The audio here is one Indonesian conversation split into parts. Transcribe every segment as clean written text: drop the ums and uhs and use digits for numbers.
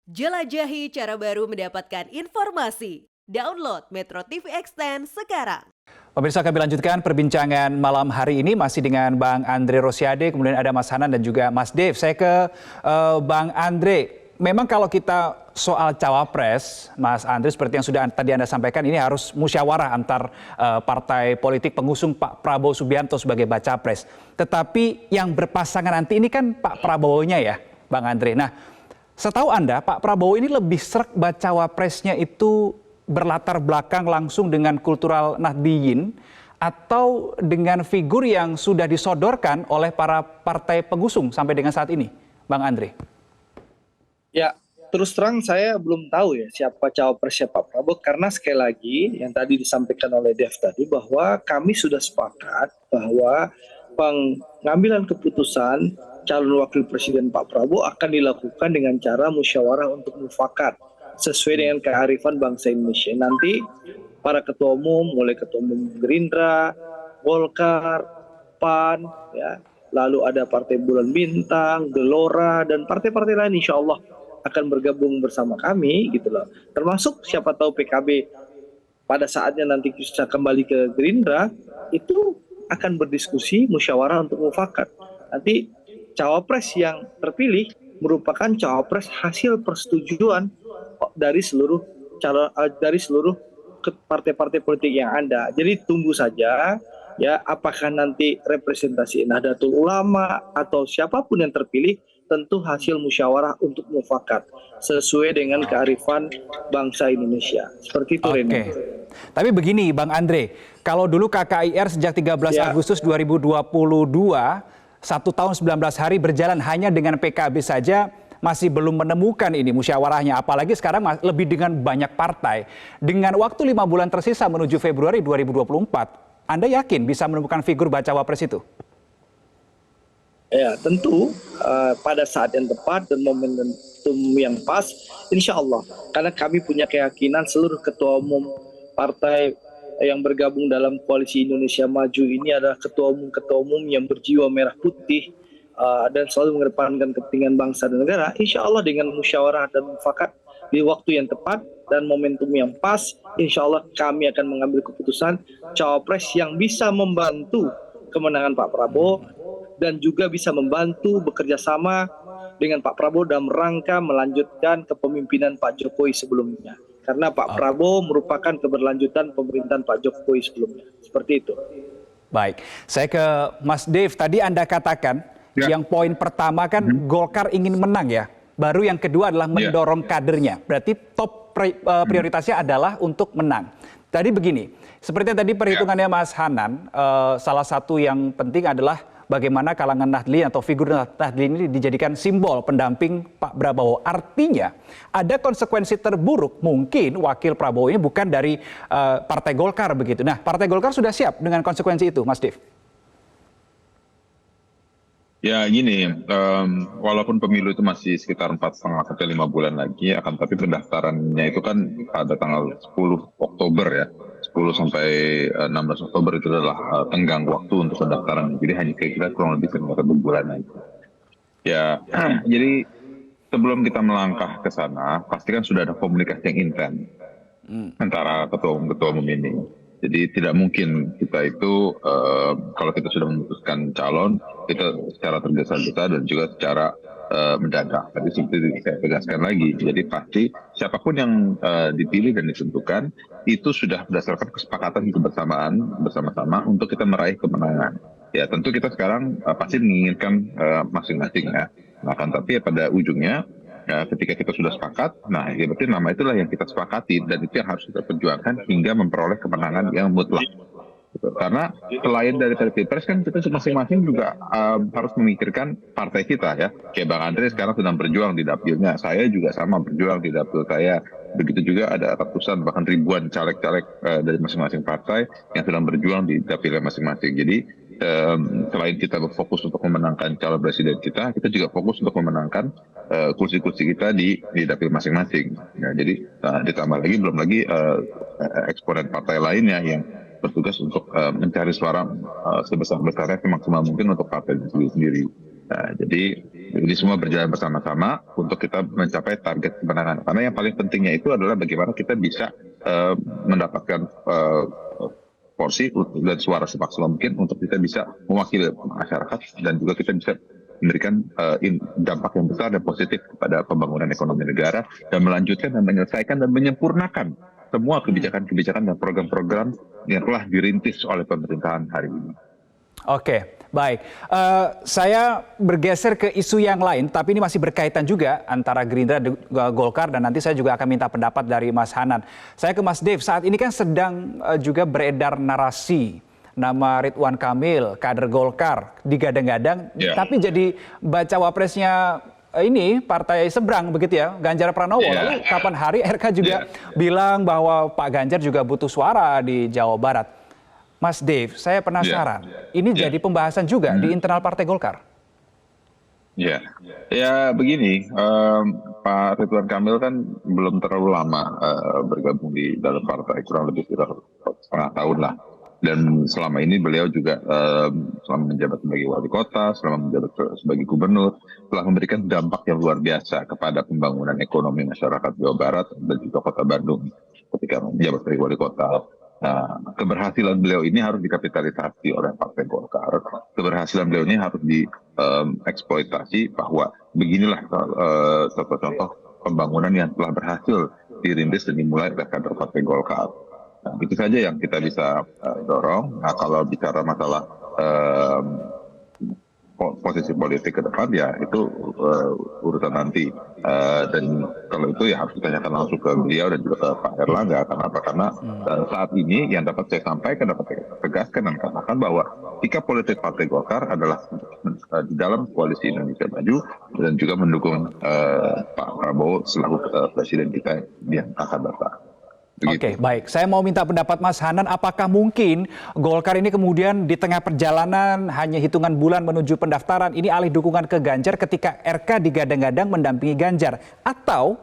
Jelajahi cara baru mendapatkan informasi. Download Metro TV Extend sekarang. Pemirsa, kami lanjutkan perbincangan malam hari ini masih dengan Bang Andre Rosiade, kemudian ada Mas Hanan dan juga Mas Dave. Saya ke Bang Andre. Memang kalau kita soal cawapres, Mas Andre, seperti yang sudah tadi Anda sampaikan, ini harus musyawarah antar partai politik pengusung Pak Prabowo Subianto sebagai baca pres. Tetapi yang berpasangan nanti ini kan Pak Prabowo-nya ya, Bang Andre. Nah, setahu Anda, Pak Prabowo ini lebih sreg bacawa presnya itu berlatar belakang langsung dengan kultural Nahdliyin atau dengan figur yang sudah disodorkan oleh para partai pengusung sampai dengan saat ini, Bang Andre? Ya, terus terang saya belum tahu ya siapa cawapresnya Pak Prabowo, karena sekali lagi yang tadi disampaikan oleh Dev tadi bahwa kami sudah sepakat bahwa pengambilan keputusan calon wakil presiden Pak Prabowo akan dilakukan dengan cara musyawarah untuk mufakat sesuai dengan kearifan bangsa Indonesia. Nanti para ketua umum, mulai ketua umum Gerindra, Golkar, PAN, ya, lalu ada Partai Bulan Bintang, Gelora, dan partai-partai lain insya Allah akan bergabung bersama kami gitu loh. Termasuk siapa tahu PKB pada saatnya nanti bisa kembali ke Gerindra, itu akan berdiskusi musyawarah untuk mufakat. Nanti cawapres yang terpilih merupakan cawapres hasil persetujuan dari seluruh partai-partai politik yang ada. Jadi tunggu saja ya, apakah nanti representasi Nahdlatul Ulama atau siapapun yang terpilih, tentu hasil musyawarah untuk mufakat sesuai dengan kearifan bangsa Indonesia. Seperti itu, Reno. Oke. Tapi begini Bang Andre, kalau dulu KKIR sejak 13 Agustus 2022, 1 tahun 19 hari berjalan hanya dengan PKB saja, masih belum menemukan ini musyawarahnya. Apalagi sekarang lebih dengan banyak partai. Dengan waktu 5 bulan tersisa menuju Februari 2024, Anda yakin bisa menemukan figur bacawa pres itu? Ya, tentu pada saat yang tepat dan momentum yang pas, insya Allah. Karena kami punya keyakinan seluruh ketua umum partai yang bergabung dalam koalisi Indonesia Maju ini adalah ketua umum yang berjiwa merah putih dan selalu mengedepankan kepentingan bangsa dan negara. Insya Allah dengan musyawarah dan mufakat di waktu yang tepat dan momentum yang pas, insya Allah kami akan mengambil keputusan cawapres yang bisa membantu kemenangan Pak Prabowo dan juga bisa membantu bekerja sama dengan Pak Prabowo dalam rangka melanjutkan kepemimpinan Pak Jokowi sebelumnya. Karena Pak Prabowo merupakan keberlanjutan pemerintahan Pak Jokowi sebelumnya. Seperti itu. Baik, saya ke Mas Dave. Tadi Anda katakan yang poin pertama kan Golkar ingin menang ya. Baru yang kedua adalah mendorong kadernya. Berarti top prioritasnya adalah untuk menang. Tadi begini, seperti tadi perhitungannya Mas Hanan, salah satu yang penting adalah bagaimana kalangan Nahdliyin atau figur Nahdliyin ini dijadikan simbol pendamping Pak Prabowo. Artinya ada konsekuensi terburuk, mungkin wakil Prabowo ini bukan dari Partai Golkar begitu. Nah, Partai Golkar sudah siap dengan konsekuensi itu, Mas Dev? Ya gini, walaupun pemilu itu masih sekitar 4,5 sampai 5 bulan lagi, akan tapi pendaftarannya itu kan pada tanggal 10 Oktober ya. 10 sampai 16 Oktober itu adalah tenggang waktu untuk pendaftaran. Jadi hanya kira-kira kurang lebih sekitar 2 bulan lagi. Ya, jadi sebelum kita melangkah ke sana, pasti kan sudah ada komunikasi yang intens antara ketua umum ini. Jadi tidak mungkin kita itu kalau kita sudah memutuskan calon, kita secara tergesa-gesa dan juga secara mendadak. Tadi seperti saya tegaskan lagi, jadi pasti siapapun yang dipilih dan ditentukan itu sudah berdasarkan kesepakatan kebersamaan bersama-sama untuk kita meraih kemenangan. Ya tentu kita sekarang pasti menginginkan masing-masing ya. Nah, kan tapi pada ujungnya ketika kita sudah sepakat, nah ya berarti nama itulah yang kita sepakati dan itu yang harus kita perjuangkan hingga memperoleh kemenangan yang mutlak. Karena selain dari Pilpres kan kita masing-masing juga harus memikirkan partai kita ya. Kayak Bang Andre sekarang sedang berjuang di dapilnya, saya juga sama berjuang di dapil saya. Begitu juga ada ratusan bahkan ribuan caleg-caleg dari masing-masing partai yang sedang berjuang di dapilnya masing-masing. Jadi selain kita berfokus untuk memenangkan calon presiden kita juga fokus untuk memenangkan kursi-kursi kita di dapil masing-masing. Ya, jadi ditambah lagi belum lagi eksponen partai lainnya yang bertugas untuk mencari suara sebesar-besarnya semaksimal mungkin untuk partai sendiri. Nah, jadi Jadi semua berjalan bersama-sama untuk kita mencapai target kemenangan. Karena yang paling pentingnya itu adalah bagaimana kita bisa mendapatkan porsi dan suara semaksimal mungkin untuk kita bisa mewakili masyarakat dan juga kita bisa memberikan dampak yang besar dan positif kepada pembangunan ekonomi negara dan melanjutkan dan menyelesaikan dan menyempurnakan semua kebijakan-kebijakan dan program-program yang telah dirintis oleh pemerintahan hari ini. Oke, baik. Saya bergeser ke isu yang lain, tapi ini masih berkaitan juga antara Gerindra dan Golkar, dan nanti saya juga akan minta pendapat dari Mas Hanan. Saya ke Mas Dev, saat ini kan sedang juga beredar narasi nama Ridwan Kamil, kader Golkar, digadang-gadang, tapi jadi bacawa presnya ini partai seberang begitu ya, Ganjar Pranowo. Lalu kapan hari RK juga bilang bahwa Pak Ganjar juga butuh suara di Jawa Barat. Mas Dev, saya penasaran, ini jadi pembahasan juga di internal Partai Golkar? Ya begini, Pak Ridwan Kamil kan belum terlalu lama bergabung di dalam partai, kurang lebih sekitar setengah tahun lah. Dan selama ini beliau juga selama menjabat sebagai wali kota, selama menjabat sebagai gubernur, telah memberikan dampak yang luar biasa kepada pembangunan ekonomi masyarakat Jawa Barat dan juga kota Bandung ketika menjabat sebagai wali kota. Nah, keberhasilan beliau ini harus dikapitalisasi oleh Partai Golkar. Keberhasilan beliau ini harus dieksploitasi bahwa beginilah contoh-contoh pembangunan yang telah berhasil dirintis dan dimulai oleh kader Partai Golkar. Nah, itu saja yang kita bisa dorong. Nah, kalau bicara masalah posisi politik ke depan, ya itu urusan nanti. Dan kalau itu ya harus ditanyakan langsung ke beliau dan juga ke Pak Erlangga. Kenapa? Karena saat ini yang dapat saya sampaikan, dapat saya tegaskan dan katakan bahwa sikap politik Partai Golkar adalah di dalam koalisi Indonesia Maju dan juga mendukung Pak Prabowo selaku presiden kita yang akan datang. Oke, baik. Saya mau minta pendapat Mas Hanan, apakah mungkin Golkar ini kemudian di tengah perjalanan hanya hitungan bulan menuju pendaftaran, ini alih dukungan ke Ganjar ketika RK digadang-gadang mendampingi Ganjar? Atau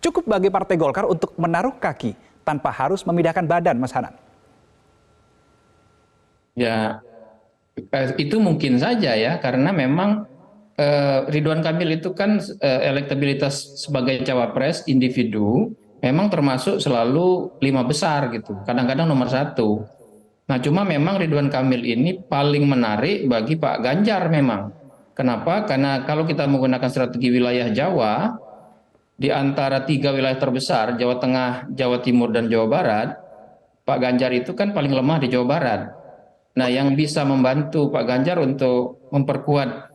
cukup bagi Partai Golkar untuk menaruh kaki tanpa harus memindahkan badan, Mas Hanan? Ya, itu mungkin saja ya, karena memang Ridwan Kamil itu kan elektabilitas sebagai cawapres individu, memang termasuk selalu 5 besar gitu, kadang-kadang nomor 1. Nah cuma memang Ridwan Kamil ini paling menarik bagi Pak Ganjar memang. Kenapa? Karena kalau kita menggunakan strategi wilayah Jawa, di antara 3 wilayah terbesar, Jawa Tengah, Jawa Timur, dan Jawa Barat, Pak Ganjar itu kan paling lemah di Jawa Barat. Nah yang bisa membantu Pak Ganjar untuk memperkuat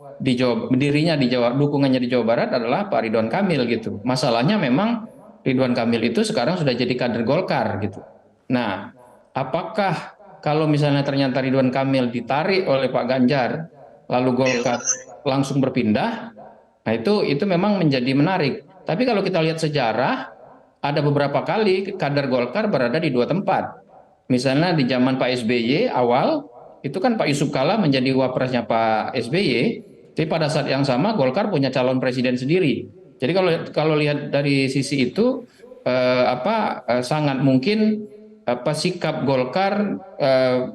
dirinya di Jawa, dukungannya di Jawa Barat adalah Pak Ridwan Kamil gitu. Masalahnya memang Ridwan Kamil itu sekarang sudah jadi kader Golkar gitu. Nah, apakah kalau misalnya ternyata Ridwan Kamil ditarik oleh Pak Ganjar, lalu Golkar langsung berpindah, nah itu memang menjadi menarik. Tapi kalau kita lihat sejarah, ada beberapa kali kader Golkar berada di 2 tempat. Misalnya di zaman Pak SBY awal, itu kan Pak Yusuf Kalla menjadi wapresnya Pak SBY, tapi pada saat yang sama Golkar punya calon presiden sendiri. Jadi kalau lihat dari sisi itu sangat mungkin sikap Golkar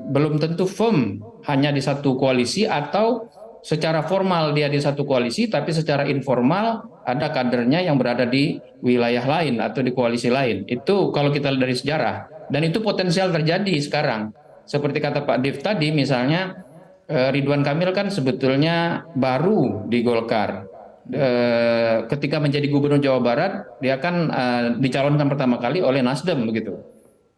belum tentu firm hanya di satu koalisi, atau secara formal dia di satu koalisi tapi secara informal ada kadernya yang berada di wilayah lain atau di koalisi lain. Itu kalau kita lihat dari sejarah, dan itu potensial terjadi sekarang. Seperti kata Pak Dev tadi, misalnya Ridwan Kamil kan sebetulnya baru di Golkar. Ketika menjadi gubernur Jawa Barat, dia kan dicalonkan pertama kali oleh Nasdem begitu.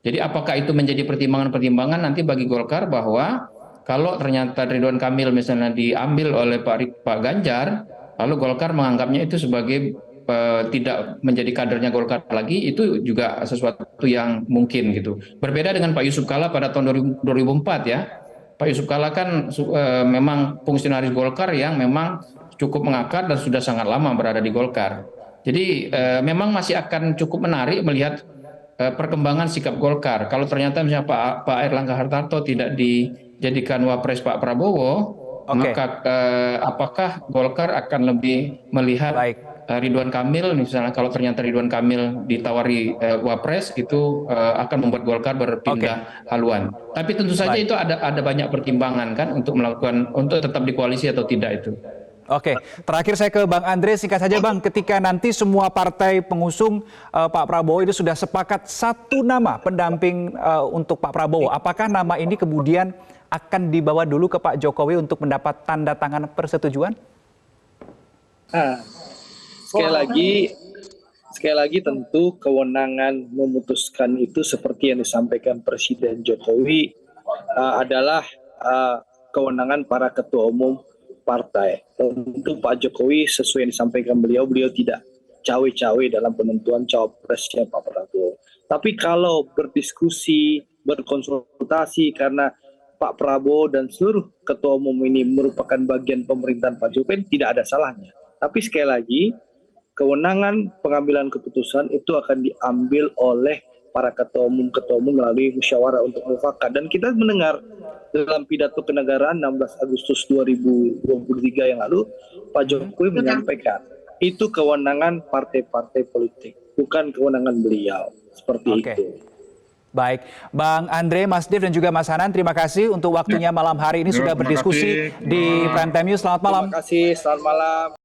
Jadi apakah itu menjadi pertimbangan-pertimbangan nanti bagi Golkar bahwa kalau ternyata Ridwan Kamil misalnya diambil oleh Pak Ganjar, lalu Golkar menganggapnya itu sebagai tidak menjadi kadernya Golkar lagi, itu juga sesuatu yang mungkin gitu. Berbeda dengan Pak Yusuf Kalla pada tahun 2004 ya. Pak Yusuf Kalla kan memang fungsionaris Golkar yang memang cukup mengakar dan sudah sangat lama berada di Golkar. Jadi memang masih akan cukup menarik melihat perkembangan sikap Golkar. Kalau ternyata misalnya Pak Erlangga Hartarto tidak dijadikan wapres Pak Prabowo, maka apakah Golkar akan lebih melihat Ridwan Kamil, misalnya kalau ternyata Ridwan Kamil ditawari wapres, itu akan membuat Golkar berpindah haluan. Tapi tentu saja itu ada banyak pertimbangan kan untuk tetap di koalisi atau tidak itu. Oke, terakhir saya ke Bang Andre, singkat saja Bang, ketika nanti semua partai pengusung Pak Prabowo itu sudah sepakat satu nama pendamping untuk Pak Prabowo, apakah nama ini kemudian akan dibawa dulu ke Pak Jokowi untuk mendapat tanda tangan persetujuan? Nah, sekali lagi tentu kewenangan memutuskan itu seperti yang disampaikan Presiden Jokowi adalah kewenangan para ketua umum partai. Tentu Pak Jokowi sesuai yang disampaikan beliau tidak cawe-cawe dalam penentuan cawapresnya Pak Prabowo. Tapi kalau berdiskusi, berkonsultasi karena Pak Prabowo dan seluruh ketua umum ini merupakan bagian pemerintahan Pak Jokowi, tidak ada salahnya. Tapi sekali lagi, kewenangan pengambilan keputusan itu akan diambil oleh para ketua umum melalui musyawarah untuk mufakat. Dan kita mendengar dalam pidato kenegaraan 16 Agustus 2023 yang lalu, Pak Jokowi menyampaikan itu kewenangan partai-partai politik, bukan kewenangan beliau. Seperti itu. Baik, Bang Andre, Mas Dev dan juga Mas Hanan, terima kasih untuk waktunya malam hari ini sudah berdiskusi di Prime Time News. Selamat malam. Terima kasih, selamat malam.